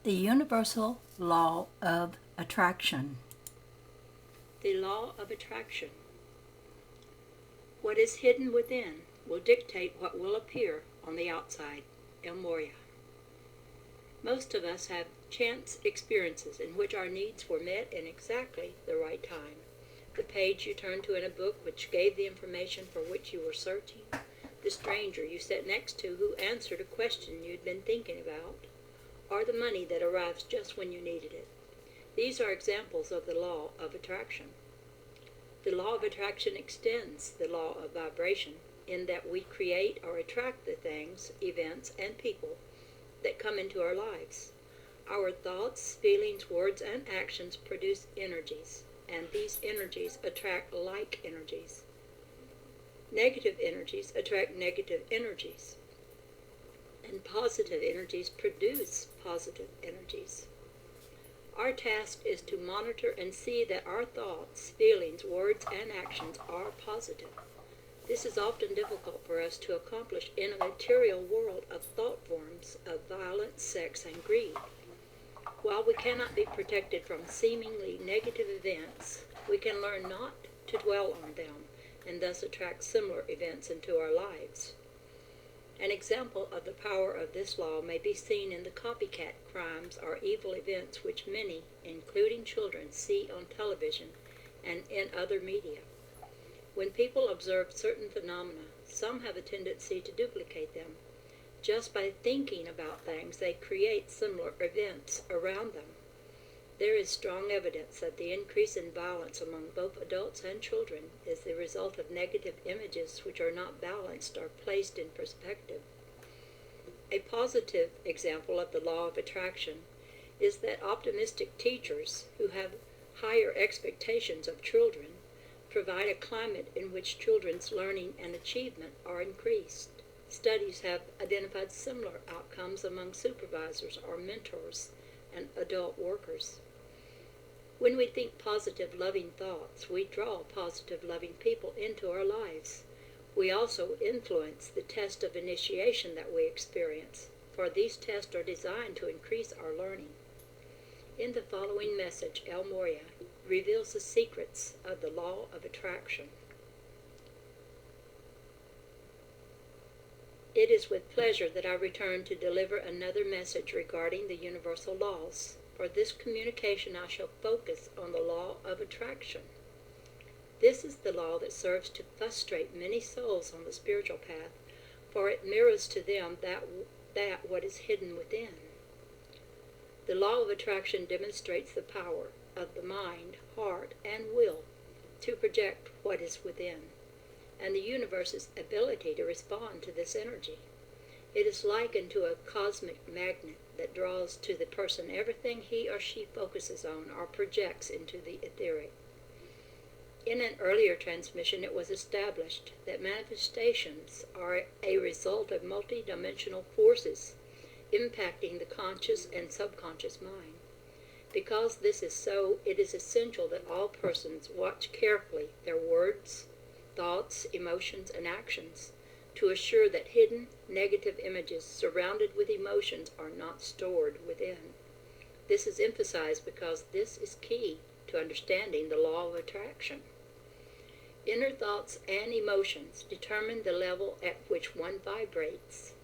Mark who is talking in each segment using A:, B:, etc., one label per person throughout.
A: The universal law of attraction.
B: The law of attraction. What is hidden within will dictate what will appear on the outside. El Moria. Most of us have chance experiences in which our needs were met in exactly the right time. The page you turned to in a book which gave the information for which you were searching, the stranger you sat next to who answered a question you'd been thinking about, or the money that arrives just when you needed it. These are examples of the law of attraction. The law of attraction extends the law of vibration in that we create or attract the things, events, and people that come into our lives. Our thoughts, feelings, words, and actions produce energies, and these energies attract like energies. Negative energies attract negative energies, and positive energies produce positive energies. Our task is to monitor and see that our thoughts, feelings, words, and actions are positive. This is often difficult for us to accomplish in a material world of thought forms of violence, sex, and greed. While we cannot be protected from seemingly negative events, we can learn not to dwell on them and thus attract similar events into our lives. An example of the power of this law may be seen in the copycat crimes or evil events which many, including children, see on television and in other media. When people observe certain phenomena, some have a tendency to duplicate them. Just by thinking about things, they create similar events around them. There is strong evidence that the increase in violence among both adults and children is the result of negative images which are not balanced or placed in perspective. A positive example of the law of attraction is that optimistic teachers who have higher expectations of children provide a climate in which children's learning and achievement are increased. Studies have identified similar outcomes among supervisors or mentors and adult workers. When we think positive, loving thoughts, we draw positive, loving people into our lives. We also influence the test of initiation that we experience, for these tests are designed to increase our learning. In the following message, El Moria reveals the secrets of the law of attraction. It is with pleasure that I return to deliver another message regarding the universal laws. For this communication I shall focus on the law of attraction. This is the law that serves to frustrate many souls on the spiritual path, for it mirrors to them that what is hidden within. The law of attraction demonstrates the power of the mind, heart, and will to project what is within, and the universe's ability to respond to this energy. It is likened to a cosmic magnet that draws to the person everything he or she focuses on or projects into the etheric. In an earlier transmission, it was established that manifestations are a result of multidimensional forces impacting the conscious and subconscious mind. Because this is so, it is essential that all persons watch carefully their words, thoughts, emotions, and actions to assure that hidden negative images surrounded with emotions are not stored within. This is emphasized because this is key to understanding the law of attraction. Inner thoughts and emotions determine the level at which one vibrates.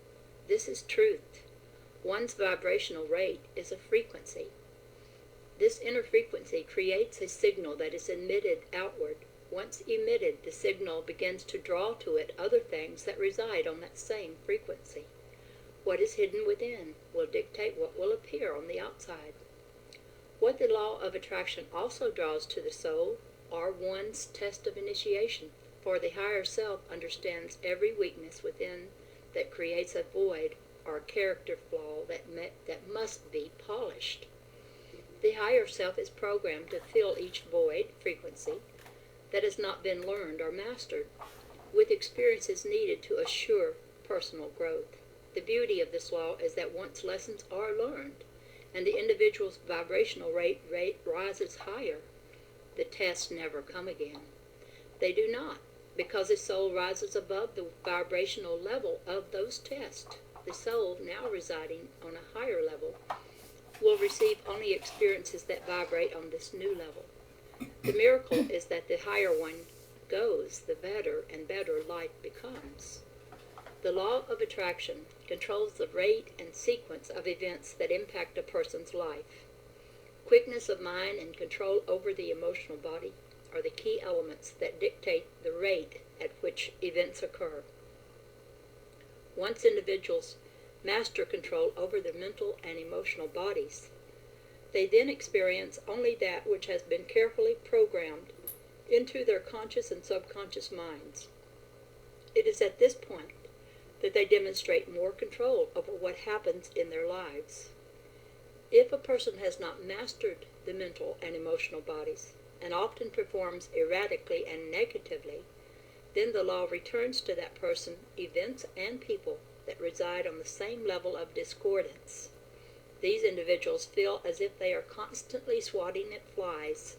B: This is truth. One's vibrational rate is a frequency. This inner frequency creates a signal that is emitted outward. Once emitted, the signal begins to draw to it other things that reside on that same frequency. What is hidden within will dictate what will appear on the outside. What the law of attraction also draws to the soul are one's test of initiation, for the higher self understands every weakness within that creates a void or character flaw that must be polished. The higher self is programmed to fill each void frequency that has not been learned or mastered with experiences needed to assure personal growth. The beauty of this law is that once lessons are learned and the individual's vibrational rate rises higher, the tests never come again. They do not, because the soul rises above the vibrational level of those tests. The soul, now residing on a higher level, will will receive only experiences that vibrate on this new level. The miracle is that the higher one goes, the better and better life becomes. The law of attraction controls the rate and sequence of events that impact a person's life. Quickness of mind and control over the emotional body are the key elements that dictate the rate at which events occur. Once individuals master control over their mental and emotional bodies, they then experience only that which has been carefully programmed into their conscious and subconscious minds. It is at this point that they demonstrate more control over what happens in their lives. If a person has not mastered the mental and emotional bodies, and often performs erratically and negatively, then the law returns to that person events and people that reside on the same level of discordance. These individuals feel as if they are constantly swatting at flies,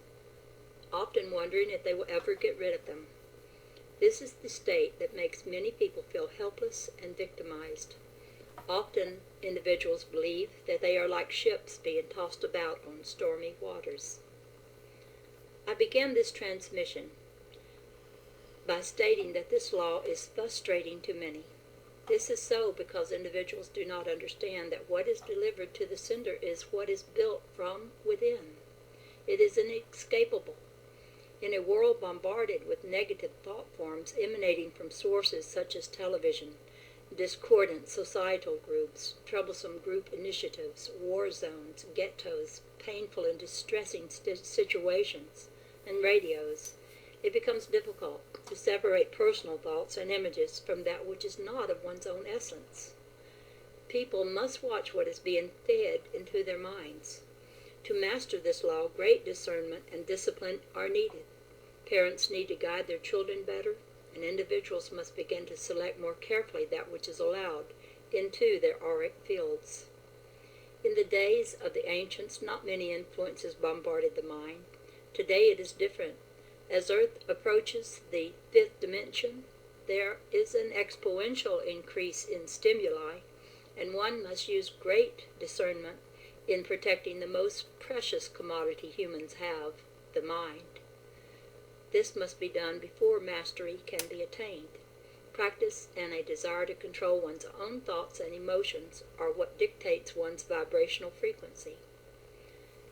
B: often wondering if they will ever get rid of them. This is the state that makes many people feel helpless and victimized. Often individuals believe that they are like ships being tossed about on stormy waters. I began this transmission by stating that this law is frustrating to many. This is so because individuals do not understand that what is delivered to the sender is what is built from within. It is inescapable. In a world bombarded with negative thought forms emanating from sources such as television, discordant societal groups, troublesome group initiatives, war zones, ghettos, painful and distressing situations, and radios, it becomes difficult to separate personal thoughts and images from that which is not of one's own essence. People must watch what is being fed into their minds. To master this law, great discernment and discipline are needed. Parents need to guide their children better, and individuals must begin to select more carefully that which is allowed into their auric fields. In the days of the ancients, not many influences bombarded the mind. Today it is different. As Earth approaches the fifth dimension, there is an exponential increase in stimuli, and one must use great discernment in protecting the most precious commodity humans have, the mind. This must be done before mastery can be attained. Practice and a desire to control one's own thoughts and emotions are what dictates one's vibrational frequency.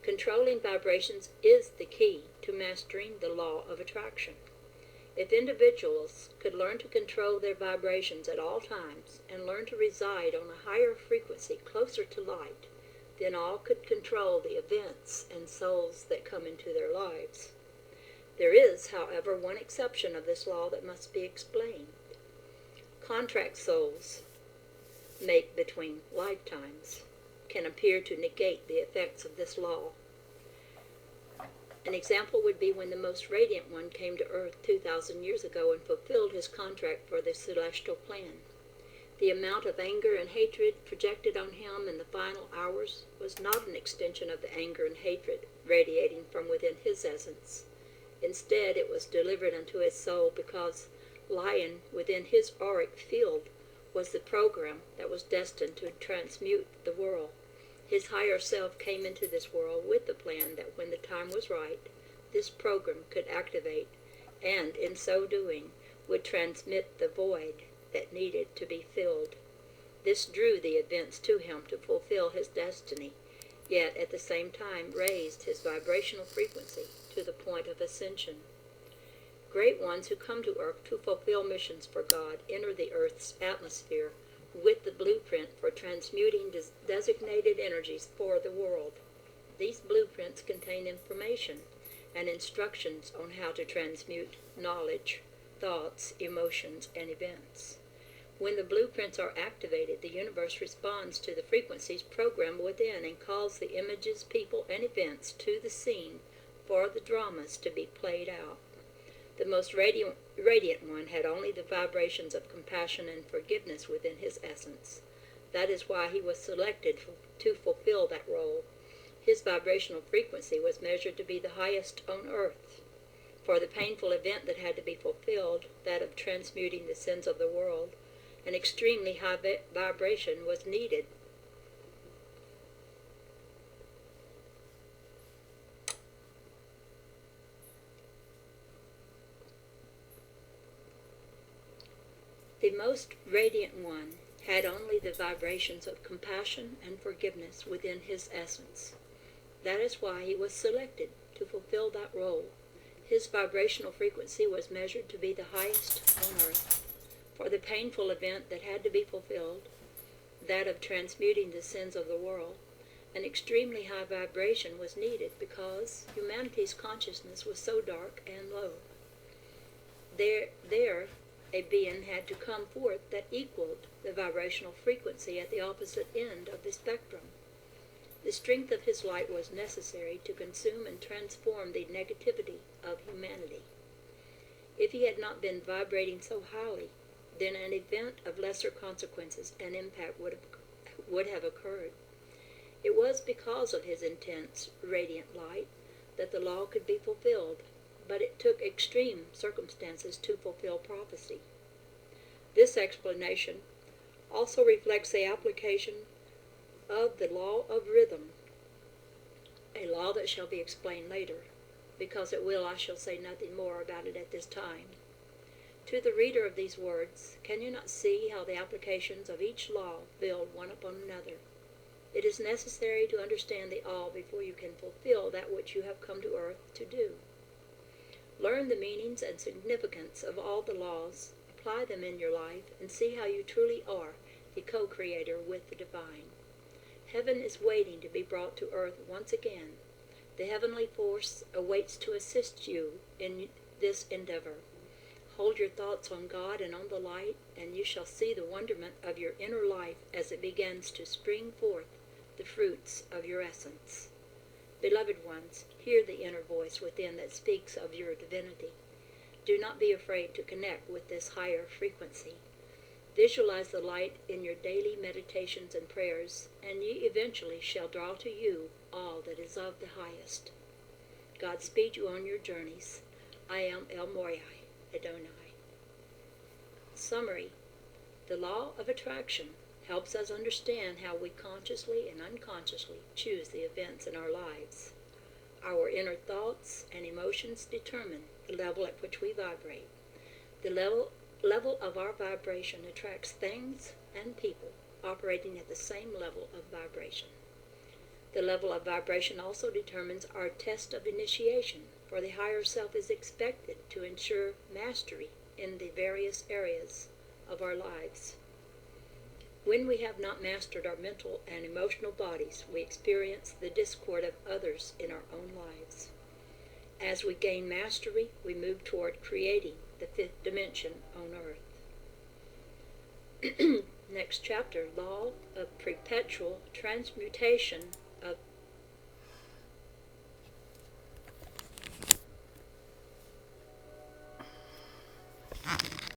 B: Controlling vibrations is the key to mastering the law of attraction. If individuals could learn to control their vibrations at all times and learn to reside on a higher frequency closer to light, then all could control the events and souls that come into their lives. There is, however, one exception of this law that must be explained. Contract souls make between lifetimes can appear to negate the effects of this law. An example would be when the most radiant one came to Earth 2,000 years ago and fulfilled his contract for the celestial plan. The amount of anger and hatred projected on him in the final hours was not an extension of the anger and hatred radiating from within his essence. Instead, it was delivered unto his soul because lying within his auric field was the program that was destined to transmute the world. His higher self came into this world with the plan that when the time was right, this program could activate and, in so doing, would transmit the void that needed to be filled. This drew the events to him to fulfill his destiny, yet at the same time raised his vibrational frequency to the point of ascension. Great ones who come to Earth to fulfill missions for God enter the Earth's atmosphere with the blueprint for transmuting designated energies for the world. These blueprints contain information and instructions on how to transmute knowledge, thoughts, emotions, and events. When the blueprints are activated, the universe responds to the frequencies programmed within and calls the images, people, and events to the scene for the dramas to be played out. The most radiant one had only the vibrations of compassion and forgiveness within his essence. That is why he was selected to fulfill that role. His vibrational frequency was measured to be the highest on Earth. For the painful event that had to be fulfilled, that of transmuting the sins of the world, an extremely high vibration was needed. The most radiant one had only the vibrations of compassion and forgiveness within his essence. That is why he was selected to fulfill that role. His vibrational frequency was measured to be the highest on earth. For the painful event that had to be fulfilled, that of transmuting the sins of the world, an extremely high vibration was needed because humanity's consciousness was so dark and low. There a being had to come forth that equaled the vibrational frequency at the opposite end of the spectrum. The strength of his light was necessary to consume and transform the negativity of humanity. If he had not been vibrating so highly, then an event of lesser consequences and impact would have occurred. It was because of his intense, radiant light that the law could be fulfilled, but it took extreme circumstances to fulfill prophecy. This explanation also reflects the application of the law of rhythm, a law that shall be explained later. Because it will, I shall say nothing more about it at this time. To the reader of these words, can you not see how the applications of each law build one upon another? It is necessary to understand the all before you can fulfill that which you have come to earth to do. Learn the meanings and significance of all the laws, apply them in your life, and see how you truly are the co-creator with the divine. Heaven is waiting to be brought to earth once again. The heavenly force awaits to assist you in this endeavor. Hold your thoughts on God and on the light, and you shall see the wonderment of your inner life as it begins to spring forth the fruits of your essence. Beloved ones, hear the inner voice within that speaks of your divinity. Do not be afraid to connect with this higher frequency. Visualize the light in your daily meditations and prayers, and ye eventually shall draw to you all that is of the highest. God speed you on your journeys. I am El Moriai, Adonai. Summary. The law of attraction helps us understand how we consciously and unconsciously choose the events in our lives. Our inner thoughts and emotions determine the level at which we vibrate. The level of our vibration attracts things and people operating at the same level of vibration. The level of vibration also determines our test of initiation, for the higher self is expected to ensure mastery in the various areas of our lives. When we have not mastered our mental and emotional bodies, we experience the discord of others in our own lives. As we gain mastery, we move toward creating the fifth dimension on earth. Next chapter, Law of Perpetual Transmutation of